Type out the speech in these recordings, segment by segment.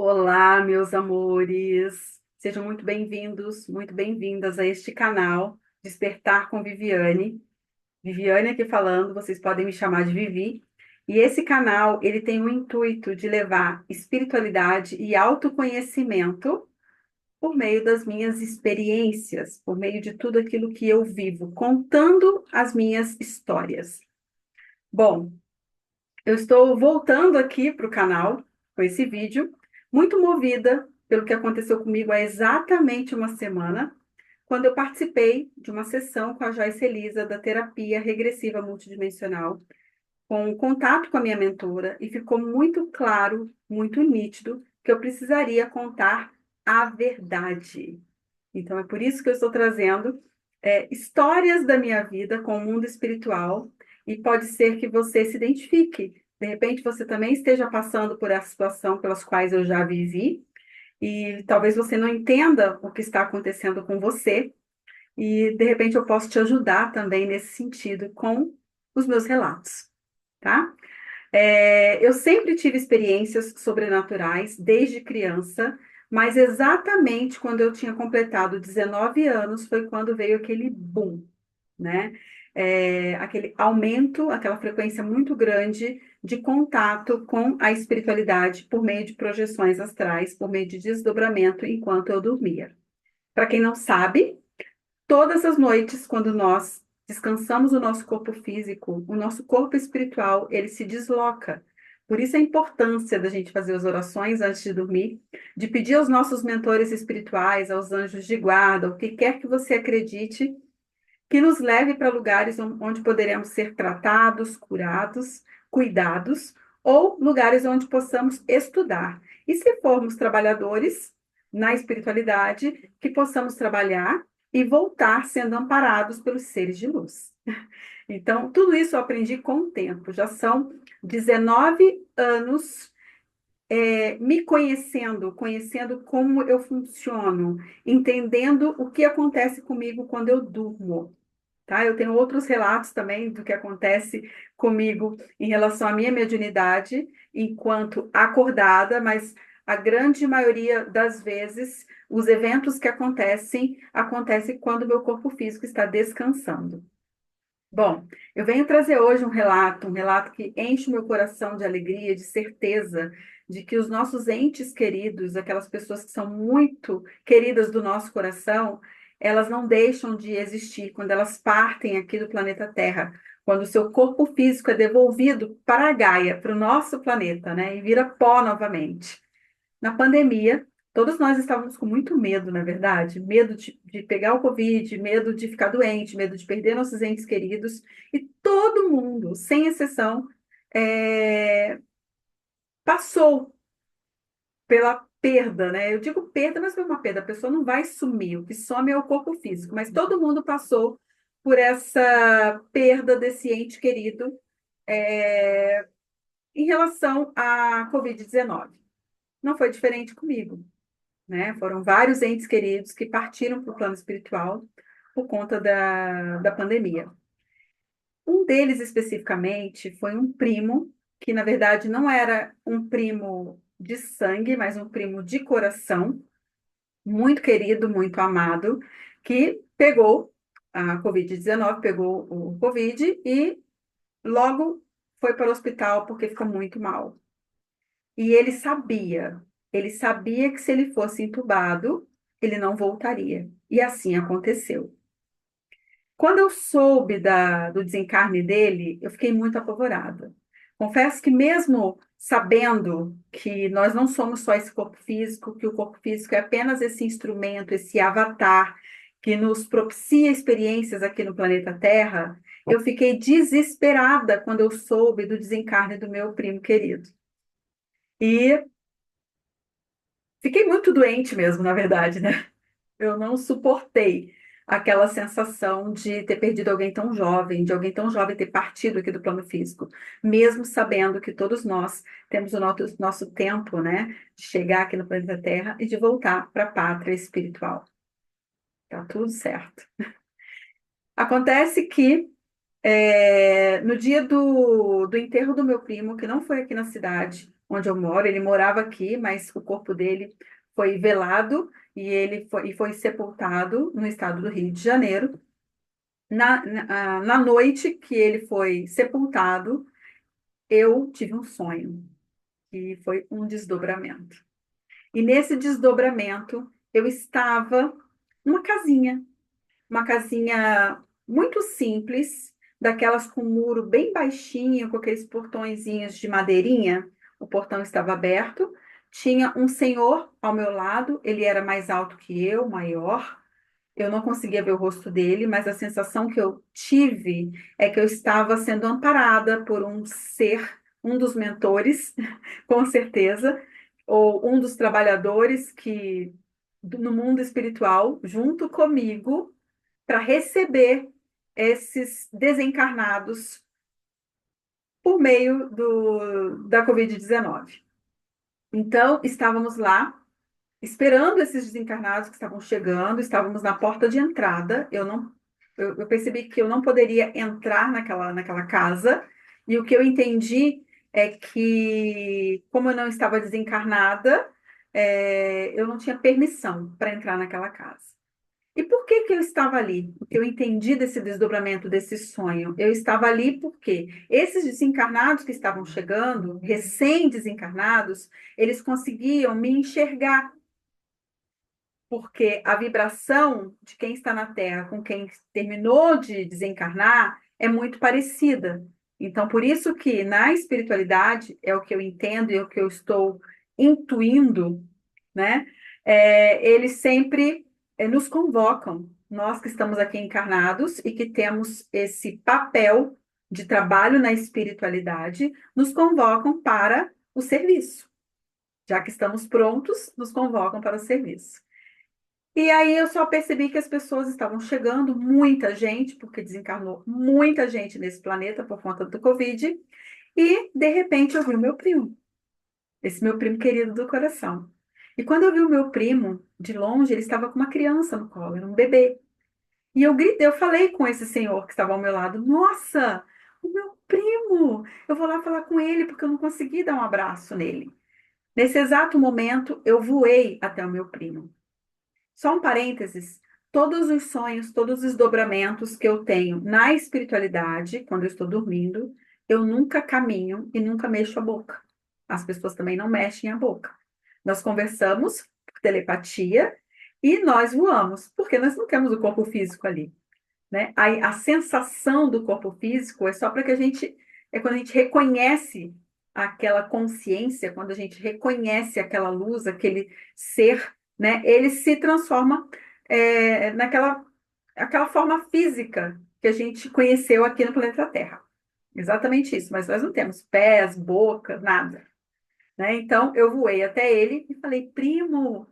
Olá, meus amores. Sejam muito bem-vindos, muito bem-vindas a este canal Despertar com Viviane. Viviane aqui falando, vocês podem me chamar de Vivi. E esse canal, ele tem o intuito de levar espiritualidade e autoconhecimento por meio das minhas experiências, por meio de tudo aquilo que eu vivo, contando as minhas histórias. Bom, eu estou voltando aqui para o canal com esse vídeo, muito movida pelo que aconteceu comigo há exatamente uma semana, quando eu participei de uma sessão com a Joyce Elisa da terapia regressiva multidimensional, com contato com a minha mentora, e ficou muito claro, muito nítido, que eu precisaria contar a verdade. Então, é por isso que eu estou trazendo histórias da minha vida com o mundo espiritual, e pode ser que você se identifique. De repente, você também esteja passando por essa situação pelas quais eu já vivi, e talvez você não entenda o que está acontecendo com você, e de repente eu posso te ajudar também nesse sentido com os meus relatos, tá? Eu sempre tive experiências sobrenaturais desde criança, mas exatamente quando eu tinha completado 19 anos foi quando veio aquele boom, né? Aquele aumento, aquela frequência muito grande de contato com a espiritualidade por meio de projeções astrais, por meio de desdobramento enquanto eu dormia. Para quem não sabe, todas as noites, quando nós descansamos o nosso corpo físico, o nosso corpo espiritual, ele se desloca. Por isso a importância da gente fazer as orações antes de dormir, de pedir aos nossos mentores espirituais, aos anjos de guarda, o que quer que você acredite, que nos leve para lugares onde poderemos ser tratados, curados, cuidados, ou lugares onde possamos estudar. E se formos trabalhadores na espiritualidade, que possamos trabalhar e voltar sendo amparados pelos seres de luz. Então, tudo isso eu aprendi com o tempo. Já são 19 anos me conhecendo, conhecendo como eu funciono, entendendo o que acontece comigo quando eu durmo. Tá? Eu tenho outros relatos também do que acontece comigo em relação à minha mediunidade enquanto acordada, mas a grande maioria das vezes os eventos que acontecem quando o meu corpo físico está descansando. Bom, eu venho trazer hoje um relato que enche o meu coração de alegria, de certeza de que os nossos entes queridos, aquelas pessoas que são muito queridas do nosso coração, elas não deixam de existir quando elas partem aqui do planeta Terra, quando o seu corpo físico é devolvido para a Gaia, para o nosso planeta, né, e vira pó novamente. Na pandemia, todos nós estávamos com muito medo, na verdade, medo de pegar o Covid, medo de ficar doente, medo de perder nossos entes queridos, e todo mundo, sem exceção, é, passou pela perda, né? Eu digo perda, mas foi uma perda, a pessoa não vai sumir, o que some é o corpo físico, mas todo mundo passou por essa perda desse ente querido, é, em relação à Covid-19. Não foi diferente comigo, né? Foram vários entes queridos que partiram para o plano espiritual por conta da pandemia. Um deles, especificamente, foi um primo, que na verdade não era um primo de sangue, mas um primo de coração, muito querido, muito amado, que pegou a Covid-19, pegou o Covid e logo foi para o hospital porque ficou muito mal. E ele sabia que se ele fosse entubado, ele não voltaria. E assim aconteceu. Quando eu soube do desencarne dele, eu fiquei muito apavorada. Confesso que mesmo sabendo que nós não somos só esse corpo físico, que o corpo físico é apenas esse instrumento, esse avatar que nos propicia experiências aqui no planeta Terra, eu fiquei desesperada quando eu soube do desencarne do meu primo querido. E fiquei muito doente mesmo, na verdade, né? Eu não suportei aquela sensação de ter perdido alguém tão jovem, de alguém tão jovem ter partido aqui do plano físico, mesmo sabendo que todos nós temos o nosso tempo, né, de chegar aqui no planeta Terra e de voltar para a pátria espiritual. Tá tudo certo. Acontece que no dia do enterro do meu primo, que não foi aqui na cidade, onde eu moro. Ele morava aqui, mas o corpo dele foi velado e foi sepultado no estado do Rio de Janeiro. Na noite que ele foi sepultado, eu tive um sonho, que foi um desdobramento. E nesse desdobramento, eu estava numa casinha, uma casinha muito simples, daquelas com muro bem baixinho, com aqueles portõezinhos de madeirinha. O portão estava aberto. Tinha um senhor ao meu lado, ele era mais alto que eu, maior. Eu não conseguia ver o rosto dele, mas a sensação que eu tive é que eu estava sendo amparada por um ser, um dos mentores, com certeza, ou um dos trabalhadores que no mundo espiritual, junto comigo, para receber esses desencarnados por meio da Covid-19. Então, estávamos lá esperando esses desencarnados que estavam chegando, estávamos na porta de entrada. Eu percebi que eu não poderia entrar naquela casa, e o que eu entendi é que, como eu não estava desencarnada, eu não tinha permissão para entrar naquela casa. E por que que eu estava ali? O que eu entendi desse desdobramento, desse sonho? Eu estava ali porque esses desencarnados que estavam chegando, recém-desencarnados, eles conseguiam me enxergar, porque a vibração de quem está na Terra com quem terminou de desencarnar é muito parecida. Então, por isso que na espiritualidade, é o que eu entendo e é o que eu estou intuindo, né? Eles sempre nos convocam, nós que estamos aqui encarnados e que temos esse papel de trabalho na espiritualidade, nos convocam para o serviço. Já que estamos prontos, nos convocam para o serviço. E aí eu só percebi que as pessoas estavam chegando, muita gente, porque desencarnou muita gente nesse planeta por conta do Covid, e de repente eu vi o meu primo, esse meu primo querido do coração. E quando eu vi o meu primo de longe, ele estava com uma criança no colo, era um bebê. E eu gritei, eu falei com esse senhor que estava ao meu lado: Nossa, o meu primo! Eu vou lá falar com ele porque eu não consegui dar um abraço nele. Nesse exato momento, eu voei até o meu primo. Só um parênteses: todos os sonhos, todos os desdobramentos que eu tenho na espiritualidade, quando eu estou dormindo, eu nunca caminho e nunca mexo a boca. As pessoas também não mexem a boca. Nós conversamos por telepatia e nós voamos, porque nós não temos o corpo físico ali, né? A sensação do corpo físico é só para que quando a gente reconhece aquela consciência, quando a gente reconhece aquela luz, aquele ser, né? Ele se transforma aquela forma física que a gente conheceu aqui no planeta Terra. Exatamente isso, mas nós não temos pés, boca, nada, né? Então eu voei até ele e falei: Primo,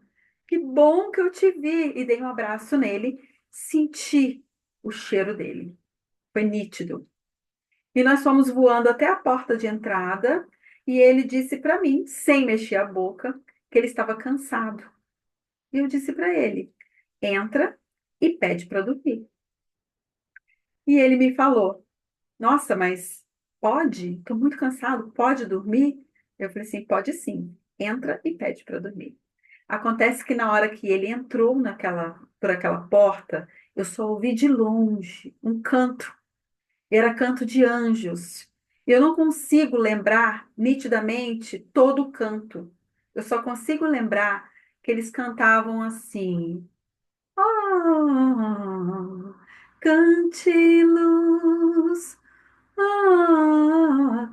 que bom que eu te vi, e dei um abraço nele, senti o cheiro dele. Foi nítido. E nós fomos voando até a porta de entrada e ele disse para mim, sem mexer a boca, que ele estava cansado. E eu disse para ele: Entra e pede para dormir. E ele me falou: Nossa, mas pode? Estou muito cansado. Pode dormir? Eu falei assim: Pode sim. Entra e pede para dormir. Acontece que na hora que ele entrou por aquela porta, eu só ouvi de longe um canto. Era canto de anjos. Eu não consigo lembrar nitidamente todo o canto. Eu só consigo lembrar que eles cantavam assim: Ah, cante luz,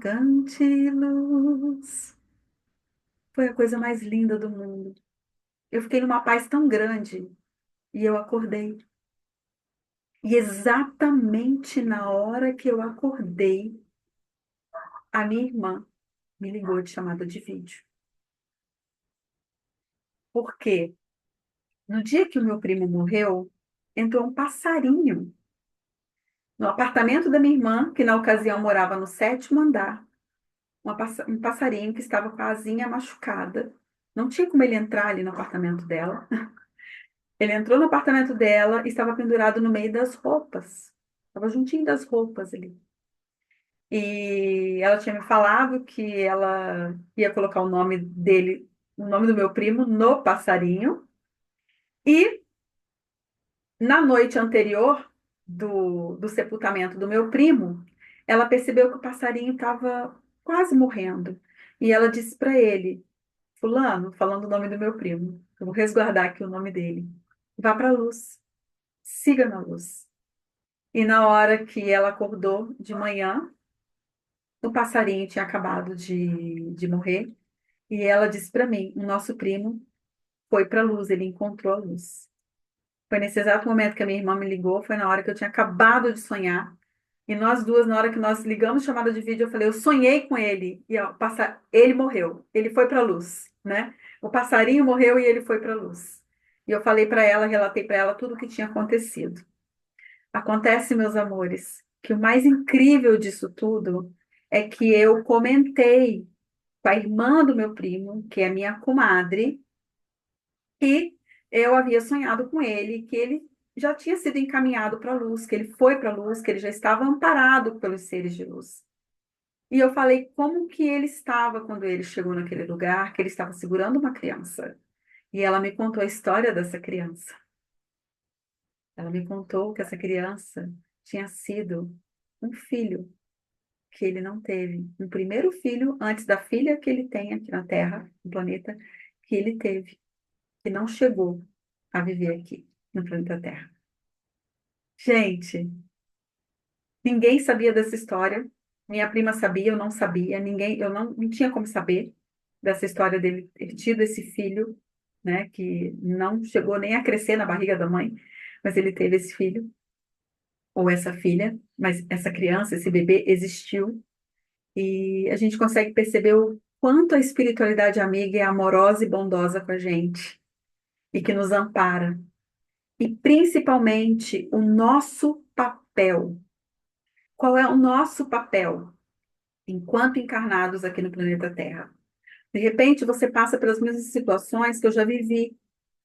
cante luz. Foi a coisa mais linda do mundo. Eu fiquei numa paz tão grande e eu acordei. E exatamente na hora que eu acordei, a minha irmã me ligou de chamada de vídeo. Porque no dia que o meu primo morreu, entrou um passarinho no apartamento da minha irmã, que na ocasião morava no sétimo andar. Um passarinho que estava com a asinha machucada. Não tinha como ele entrar ali no apartamento dela. Ele entrou no apartamento dela e estava pendurado no meio das roupas. Estava juntinho das roupas ali. E ela tinha me falado que ela ia colocar o nome dele, o nome do meu primo, no passarinho. E na noite anterior do sepultamento do meu primo, ela percebeu que o passarinho estava quase morrendo. E ela disse para ele, Fulano, falando o nome do meu primo, eu vou resguardar aqui o nome dele. Vá para a luz, siga na luz. E na hora que ela acordou de manhã, o passarinho tinha acabado de morrer. E ela disse para mim: o nosso primo foi para a luz, ele encontrou a luz. Foi nesse exato momento que a minha irmã me ligou, foi na hora que eu tinha acabado de sonhar. E nós duas, na hora que nós ligamos chamada de vídeo, eu falei: eu sonhei com ele. E ó, ele morreu, ele foi para a luz, né? O passarinho morreu e ele foi para a luz. E eu falei para ela, relatei para ela tudo o que tinha acontecido. Acontece, meus amores, que o mais incrível disso tudo é que eu comentei com a irmã do meu primo, que é minha comadre, que eu havia sonhado com ele, que ele já tinha sido encaminhado para a luz, que ele foi para a luz, que ele já estava amparado pelos seres de luz. E eu falei como que ele estava quando ele chegou naquele lugar, que ele estava segurando uma criança. E ela me contou a história dessa criança. Ela me contou que essa criança tinha sido um filho que ele não teve. Um primeiro filho, antes da filha que ele tem aqui na Terra, no planeta, que ele teve, que não chegou a viver aqui no planeta Terra. Gente, ninguém sabia dessa história. Minha prima sabia, eu não sabia. Ninguém, eu não tinha como saber dessa história dele ter tido esse filho, né, que não chegou nem a crescer na barriga da mãe, mas ele teve esse filho ou essa filha, mas essa criança, esse bebê existiu. E a gente consegue perceber o quanto a espiritualidade amiga é amorosa e bondosa com a gente e que nos ampara. E principalmente o nosso papel. Qual é o nosso papel enquanto encarnados aqui no planeta Terra? De repente você passa pelas mesmas situações que eu já vivi.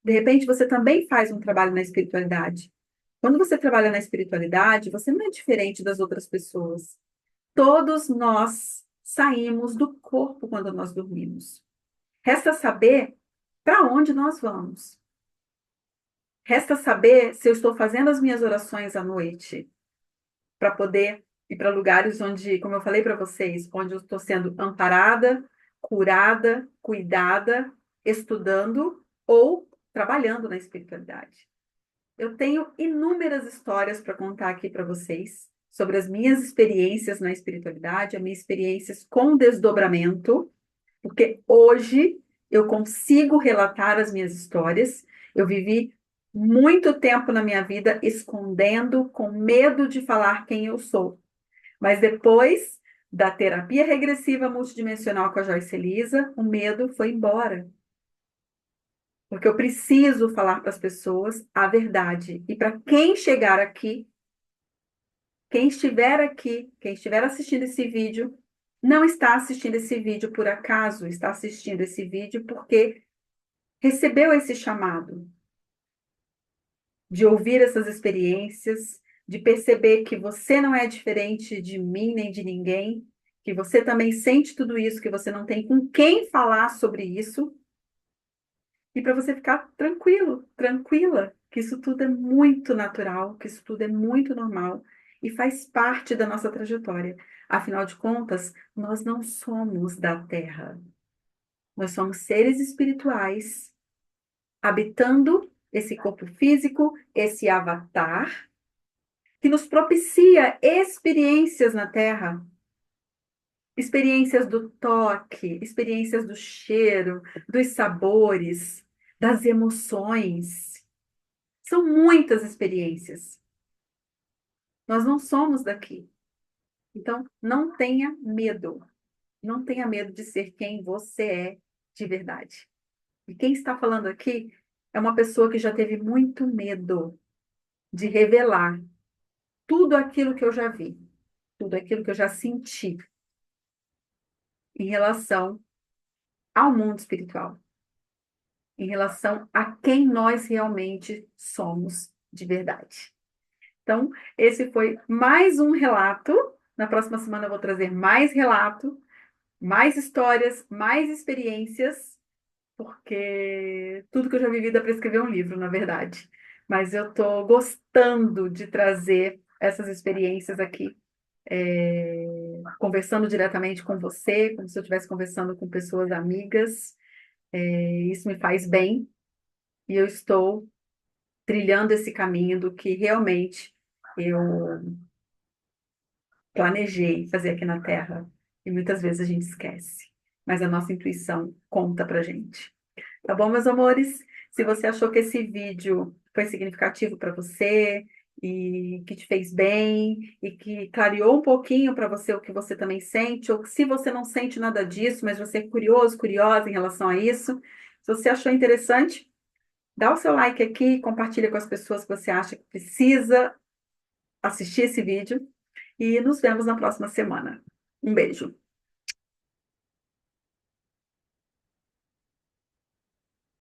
De repente você também faz um trabalho na espiritualidade. Quando você trabalha na espiritualidade, você não é diferente das outras pessoas. Todos nós saímos do corpo quando nós dormimos. Resta saber para onde nós vamos. Resta saber se eu estou fazendo as minhas orações à noite para poder ir para lugares onde, como eu falei para vocês, onde eu estou sendo amparada, curada, cuidada, estudando ou trabalhando na espiritualidade. Eu tenho inúmeras histórias para contar aqui para vocês sobre as minhas experiências na espiritualidade, as minhas experiências com desdobramento, porque hoje eu consigo relatar as minhas histórias. Eu vivi muito tempo na minha vida escondendo, com medo de falar quem eu sou. Mas depois da terapia regressiva multidimensional com a Joyce Elisa, o medo foi embora. Porque eu preciso falar para as pessoas a verdade. E para quem chegar aqui, quem estiver aqui, quem estiver assistindo esse vídeo, não está assistindo esse vídeo por acaso, está assistindo esse vídeo porque recebeu esse chamado de ouvir essas experiências, de perceber que você não é diferente de mim nem de ninguém, que você também sente tudo isso, que você não tem com quem falar sobre isso, e para você ficar tranquilo, tranquila, que isso tudo é muito natural, que isso tudo é muito normal e faz parte da nossa trajetória. Afinal de contas, nós não somos da Terra. Nós somos seres espirituais habitando esse corpo físico, esse avatar, que nos propicia experiências na Terra, experiências do toque, experiências do cheiro, dos sabores, das emoções. São muitas experiências. Nós não somos daqui. Então, não tenha medo. Não tenha medo de ser quem você é de verdade. E quem está falando aqui é uma pessoa que já teve muito medo de revelar tudo aquilo que eu já vi, tudo aquilo que eu já senti em relação ao mundo espiritual, em relação a quem nós realmente somos de verdade. Então, esse foi mais um relato Na próxima semana eu vou trazer mais relato, mais histórias, mais experiências, porque tudo que eu já vivi dá para escrever um livro, na verdade. Mas eu estou gostando de trazer essas experiências aqui, conversando diretamente com você, como se eu estivesse conversando com pessoas amigas. Isso me faz bem e eu estou trilhando esse caminho do que realmente eu planejei fazer aqui na Terra. E muitas vezes a gente esquece, mas a nossa intuição conta pra gente. Tá bom, meus amores? Se você achou que esse vídeo foi significativo para você e que te fez bem e que clareou um pouquinho para você o que você também sente, ou que se você não sente nada disso, mas você é curioso, curiosa em relação a isso, se você achou interessante, dá o seu like aqui, compartilha com as pessoas que você acha que precisa assistir esse vídeo e nos vemos na próxima semana. Um beijo.